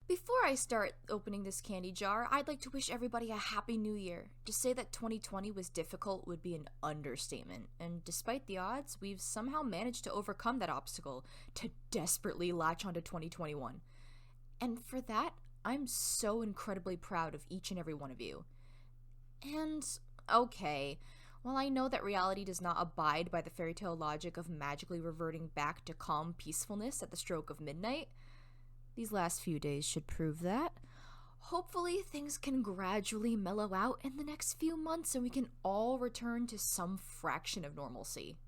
Before I start opening this candy jar, I'd like to wish everybody a happy new year. To say that 2020 was difficult would be an understatement, and despite the odds, we've somehow managed to overcome that obstacle to desperately latch onto 2021. And for that, I'm so incredibly proud of each and every one of you. And, okay, while I know that reality does not abide by the fairy tale logic of magically reverting back to calm peacefulness at the stroke of midnight, these last few days should prove that. Hopefully, things can gradually mellow out in the next few months and we can all return to some fraction of normalcy.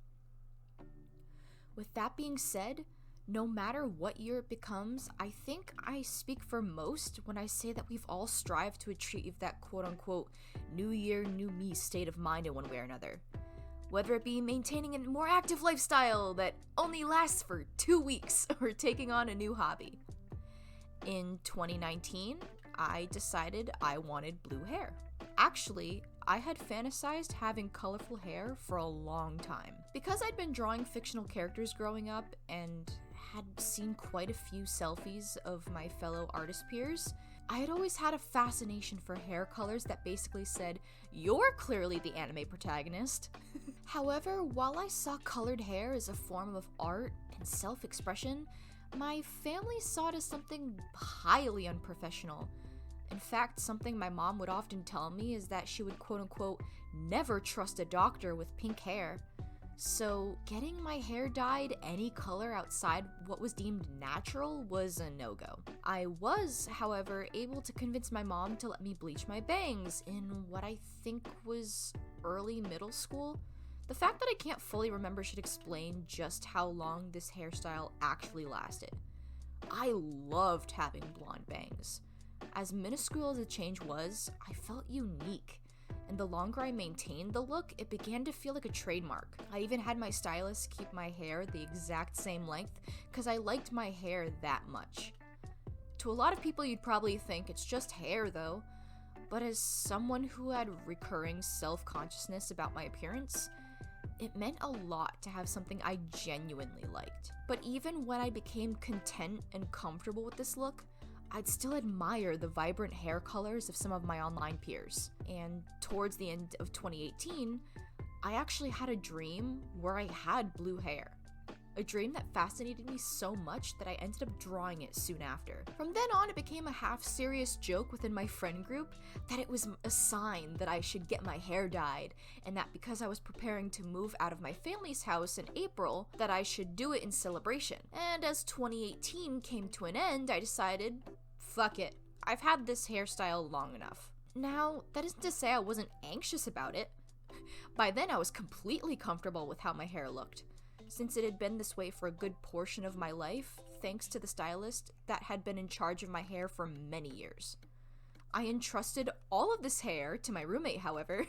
With that being said, no matter what year it becomes, I think I speak for most when I say that we've all strived to achieve that quote-unquote new year, new me state of mind in one way or another. Whether it be maintaining a more active lifestyle that only lasts for 2 weeks or taking on a new hobby. In 2019, I decided I wanted blue hair. Actually, I had fantasized having colorful hair for a long time. Because I'd been drawing fictional characters growing up and had seen quite a few selfies of my fellow artist peers, I had always had a fascination for hair colors that basically said, "You're clearly the anime protagonist." However, while I saw colored hair as a form of art and self-expression, my family saw it as something highly unprofessional. In fact, something my mom would often tell me is that she would quote-unquote never trust a doctor with pink hair. So getting my hair dyed any color outside what was deemed natural was a no-go. I was, however, able to convince my mom to let me bleach my bangs in what I think was early middle school. The fact that I can't fully remember should explain just how long this hairstyle actually lasted. I loved having blonde bangs. As minuscule as the change was, I felt unique, and the longer I maintained the look, it began to feel like a trademark. I even had my stylist keep my hair the exact same length because I liked my hair that much. To a lot of people, you'd probably think it's just hair though, but as someone who had recurring self-consciousness about my appearance, it meant a lot to have something I genuinely liked. But even when I became content and comfortable with this look, I'd still admire the vibrant hair colors of some of my online peers. And towards the end of 2018, I actually had a dream where I had blue hair. A dream that fascinated me so much that I ended up drawing it soon after. From then on, it became a half-serious joke within my friend group that it was a sign that I should get my hair dyed, and that because I was preparing to move out of my family's house in April, that I should do it in celebration. And as 2018 came to an end, I decided, fuck it, I've had this hairstyle long enough. Now, that isn't to say I wasn't anxious about it. By then, I was completely comfortable with how my hair looked, since it had been this way for a good portion of my life, thanks to the stylist that had been in charge of my hair for many years. I entrusted all of this hair to my roommate, however.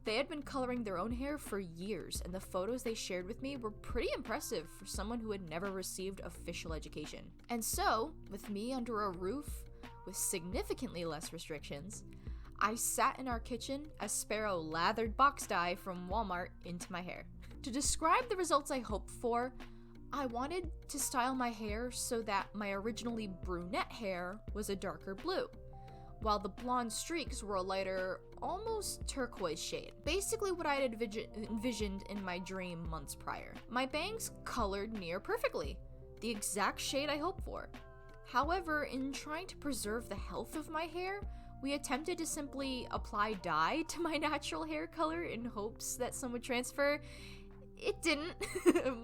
They had been coloring their own hair for years, and the photos they shared with me were pretty impressive for someone who had never received official education. And so, with me under a roof with significantly less restrictions, I sat in our kitchen as Sparrow lathered box dye from Walmart into my hair. To describe the results I hoped for, I wanted to style my hair so that my originally brunette hair was a darker blue, while the blonde streaks were a lighter, almost turquoise shade. Basically what I had envisioned in my dream months prior. My bangs colored near perfectly, the exact shade I hoped for. However, in trying to preserve the health of my hair, we attempted to simply apply dye to my natural hair color in hopes that some would transfer. It didn't.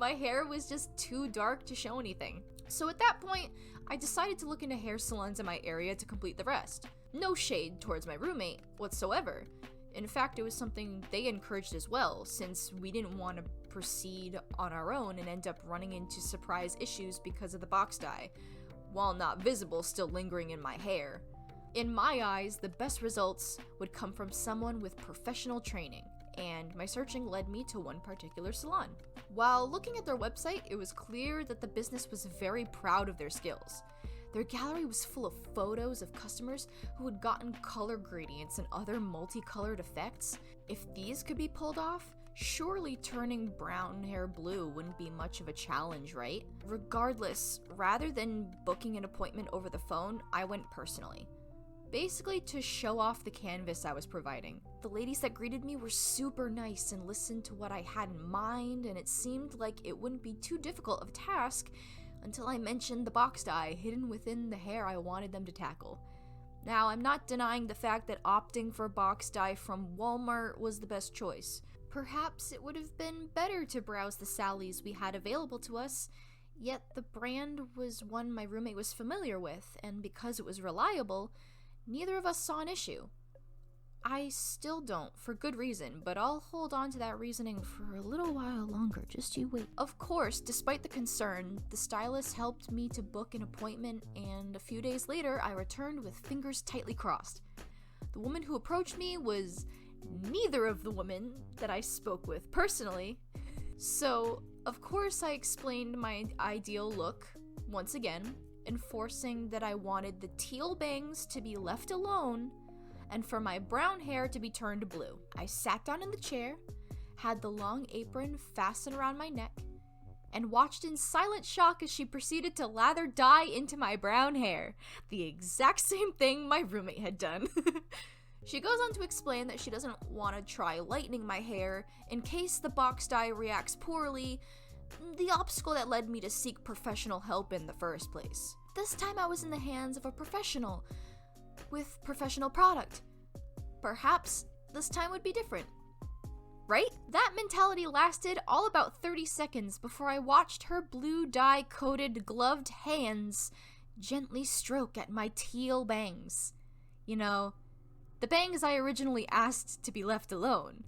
My hair was just too dark to show anything. So at that point, I decided to look into hair salons in my area to complete the rest. No shade towards my roommate whatsoever. In fact, it was something they encouraged as well, since we didn't want to proceed on our own and end up running into surprise issues because of the box dye, while not visible still lingering in my hair. In my eyes, the best results would come from someone with professional training, and my searching led me to one particular salon. While looking at their website, it was clear that the business was very proud of their skills. Their gallery was full of photos of customers who had gotten color gradients and other multicolored effects. If these could be pulled off, Surely turning brown hair blue wouldn't be much of a challenge, right? Regardless, rather than booking an appointment over the phone, I went personally. Basically to show off the canvas I was providing. The ladies that greeted me were super nice and listened to what I had in mind, and it seemed like it wouldn't be too difficult of a task until I mentioned the box dye hidden within the hair I wanted them to tackle. Now, I'm not denying the fact that opting for box dye from Walmart was the best choice. Perhaps it would have been better to browse the Sallies we had available to us, yet the brand was one my roommate was familiar with, and because it was reliable, neither of us saw an issue. I still don't, for good reason, but I'll hold on to that reasoning for a little while longer, just you wait. Of course, despite the concern, the stylist helped me to book an appointment, and a few days later, I returned with fingers tightly crossed. The woman who approached me was neither of the women that I spoke with personally, so of course I explained my ideal look, once again, enforcing that I wanted the teal bangs to be left alone and for my brown hair to be turned blue. I sat down in the chair, had the long apron fastened around my neck, and watched in silent shock as she proceeded to lather dye into my brown hair, the exact same thing my roommate had done. She goes on to explain that she doesn't want to try lightening my hair in case the box dye reacts poorly, the obstacle that led me to seek professional help in the first place. This time I was in the hands of a professional, with professional product. Perhaps this time would be different. Right? That mentality lasted all about 30 seconds before I watched her blue dye-coated gloved hands gently stroke at my teal bangs. You know, the bangs I originally asked to be left alone.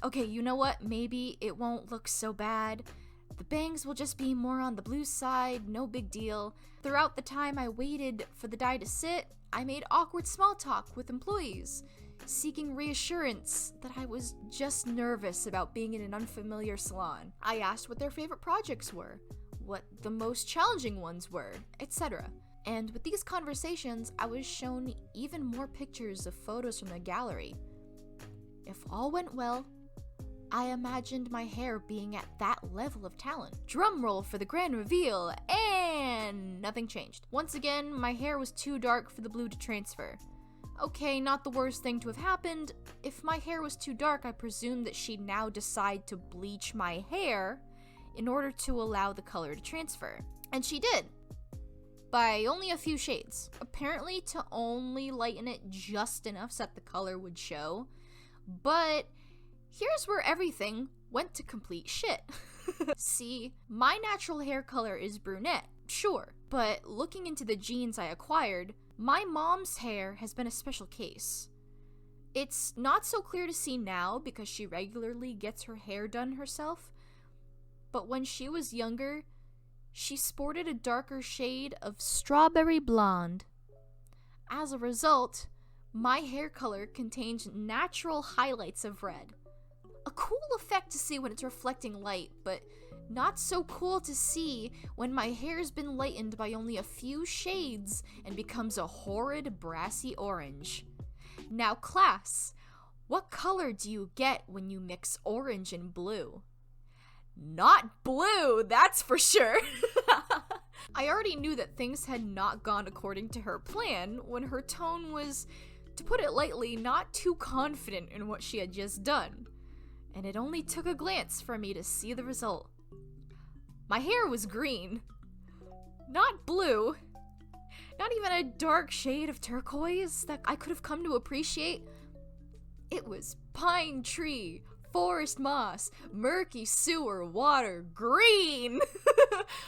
Okay, you know what? Maybe it won't look so bad. The bangs will just be more on the blue side, no big deal. Throughout the time I waited for the dye to sit, I made awkward small talk with employees, seeking reassurance that I was just nervous about being in an unfamiliar salon. I asked what their favorite projects were, what the most challenging ones were, etc. And with these conversations, I was shown even more pictures of photos from the gallery. If all went well, I imagined my hair being at that level of talent. Drum roll for the grand reveal, and nothing changed. Once again, my hair was too dark for the blue to transfer. Okay, not the worst thing to have happened. If my hair was too dark, I presumed that she'd now decide to bleach my hair in order to allow the color to transfer. And she did. By only a few shades. Apparently to only lighten it just enough so that the color would show. But here's where everything went to complete shit. See, my natural hair color is brunette, sure, but looking into the genes I acquired, my mom's hair has been a special case. It's not so clear to see now because she regularly gets her hair done herself, but when she was younger, she sported a darker shade of strawberry blonde. As a result, my hair color contains natural highlights of red. A cool effect to see when it's reflecting light, but not so cool to see when my hair's been lightened by only a few shades and becomes a horrid brassy orange. Now class, what color do you get when you mix orange and blue? Not blue, that's for sure. I already knew that things had not gone according to her plan when her tone was, to put it lightly, not too confident in what she had just done. And it only took a glance for me to see the result. My hair was green. Not blue. Not even a dark shade of turquoise that I could have come to appreciate. It was pine tree, forest moss, murky sewer water, green!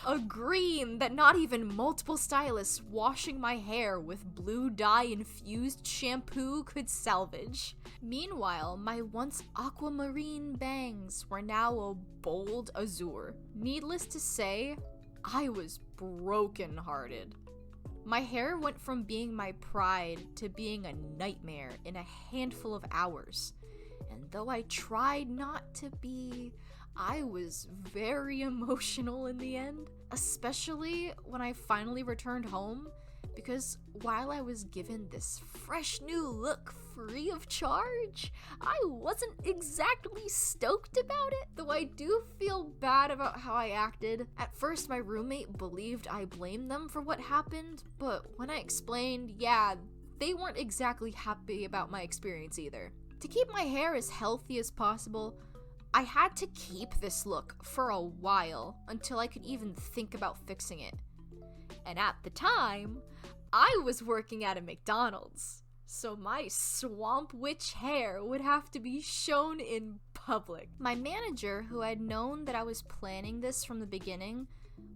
A green that not even multiple stylists washing my hair with blue dye-infused shampoo could salvage. Meanwhile, my once aquamarine bangs were now a bold azure. Needless to say, I was broken-hearted. My hair went from being my pride to being a nightmare in a handful of hours. And though I tried not to be, I was very emotional in the end. Especially when I finally returned home because while I was given this fresh new look free of charge, I wasn't exactly stoked about it, though I do feel bad about how I acted. At first, my roommate believed I blamed them for what happened, but when I explained, yeah, they weren't exactly happy about my experience either. To keep my hair as healthy as possible, I had to keep this look for a while until I could even think about fixing it. And at the time, I was working at a McDonald's, so my swamp witch hair would have to be shown in public. My manager, who had known that I was planning this from the beginning,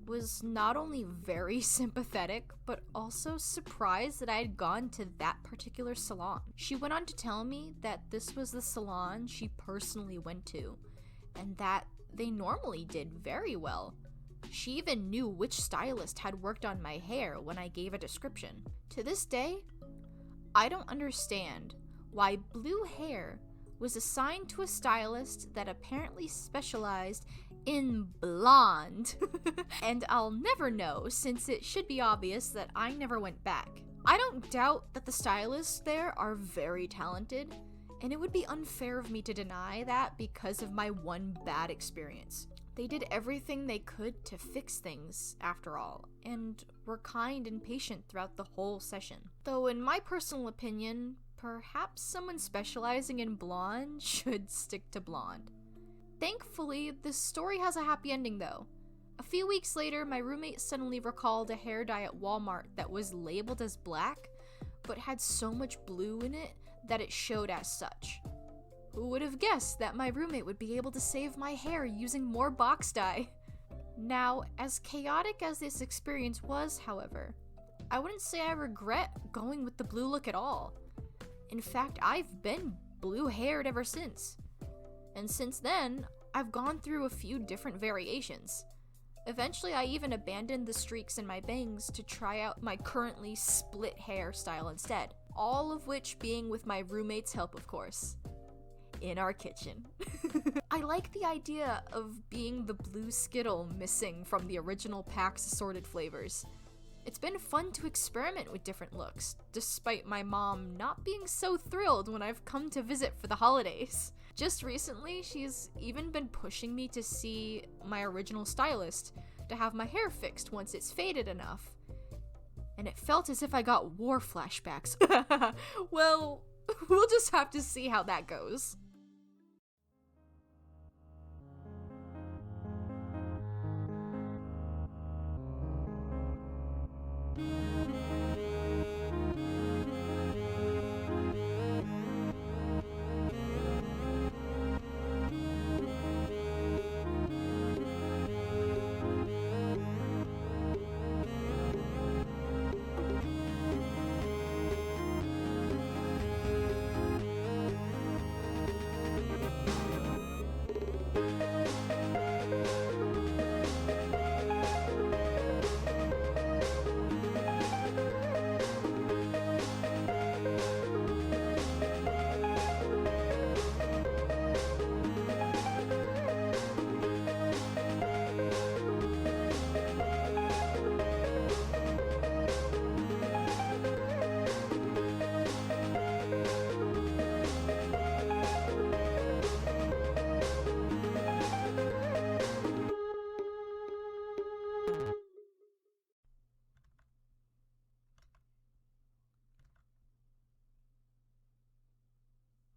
was not only very sympathetic, but also surprised that I had gone to that particular salon. She went on to tell me that this was the salon she personally went to, and that they normally did very well. She even knew which stylist had worked on my hair when I gave a description. To this day, I don't understand why blue hair was assigned to a stylist that apparently specialized in blonde. And I'll never know, since it should be obvious that I never went back. I don't doubt that the stylists there are very talented, and it would be unfair of me to deny that because of my one bad experience. They did everything they could to fix things, after all, and were kind and patient throughout the whole session. Though in my personal opinion, perhaps someone specializing in blonde should stick to blonde. Thankfully, this story has a happy ending though. A few weeks later, my roommate suddenly recalled a hair dye at Walmart that was labeled as black, but had so much blue in it that it showed as such. Who would have guessed that my roommate would be able to save my hair using more box dye? Now, as chaotic as this experience was, however, I wouldn't say I regret going with the blue look at all. In fact, I've been blue-haired ever since. And since then, I've gone through a few different variations. Eventually, I even abandoned the streaks in my bangs to try out my currently split hairstyle instead. All of which being with my roommate's help, of course. In our kitchen. I like the idea of being the blue Skittle missing from the original pack's assorted flavors. It's been fun to experiment with different looks, despite my mom not being so thrilled when I've come to visit for the holidays. Just recently, she's even been pushing me to see my original stylist to have my hair fixed once it's faded enough. And it felt as if I got war flashbacks. Well, we'll just have to see how that goes.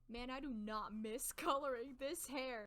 Man, I do not miss coloring this hair.